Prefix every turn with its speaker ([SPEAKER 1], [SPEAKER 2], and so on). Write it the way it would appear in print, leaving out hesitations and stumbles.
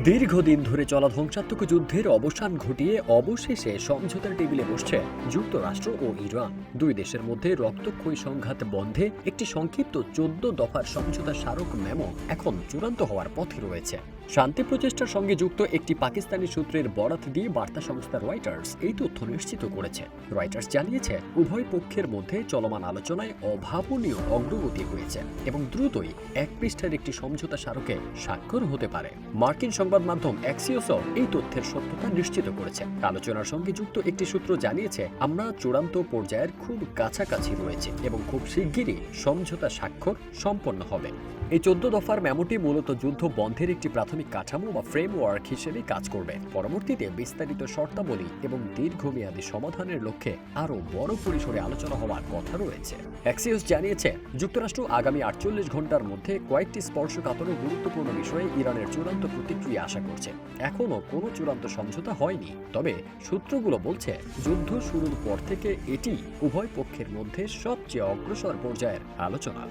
[SPEAKER 1] দীর্ঘদিন ধরে চলা ধ্বংসাত্মক যুদ্ধের অবসান ঘটিয়ে অবশেষে সমঝোতার টেবিলে বসছে যুক্তরাষ্ট্র ও ইরান। দুই দেশের মধ্যে রক্তক্ষয়ী সংঘাত বন্ধে একটি সংক্ষিপ্ত 14 দফার সমঝোতা স্মারক মেমো এখন চূড়ান্ত হওয়ার পথে রয়েছে। শান্তি প্রচেষ্টার সঙ্গে যুক্ত একটি পাকিস্তানি সূত্রের বরাত দিয়ে বার্তা সংস্থা রয়টার্স এই তথ্য নিশ্চিত করেছে। রয়টার্স জানিয়েছে, উভয় পক্ষের মধ্যে চলমান আলোচনায় অভাবনীয় অগ্রগতি হয়েছে এবং দ্রুতই এক পৃষ্ঠার একটি সমঝোতা স্মারকে স্বাক্ষর হতে পারে। মার্কিন সংবাদ মাধ্যম অ্যাক্সিওসও এই তথ্যের সত্যতা নিশ্চিত করেছে। আলোচনার সঙ্গে যুক্ত একটি সূত্র জানিয়েছে, আমরা চূড়ান্ত পর্যায়ের খুব কাছাকাছি রয়েছে এবং খুব শিগগিরই সমঝোতা স্বাক্ষর সম্পন্ন হবে। এই 14 দফার মেমোটি মূলত যুদ্ধ বন্ধের একটি প্রাথমিক কাঠামো বা ফ্রেমওয়ার্ক হিসেবে কাজ করবে। পরবর্তীতে বিস্তারিত শর্তাবলী এবং দীর্ঘমেয়াদী সমাধানের লক্ষ্যে আরও বড় পরিসরে আলোচনা হওয়ার কথা রয়েছে। অ্যাক্সিওস জানিয়েছে, যুক্তরাষ্ট্র আগামী 48 ঘন্টার মধ্যে কয়েকটি স্পর্শকাতর ও গুরুত্বপূর্ণ বিষয়ে ইরানের চূড়ান্ত প্রতিক্রিয়া আশা করছে। এখনও কোনো চূড়ান্ত সমঝোতা হয়নি, তবে সূত্রগুলো বলছে যুদ্ধ শুরুর পর থেকে এটি উভয় পক্ষের মধ্যে সবচেয়ে অগ্রসর পর্যায়ের আলোচনা।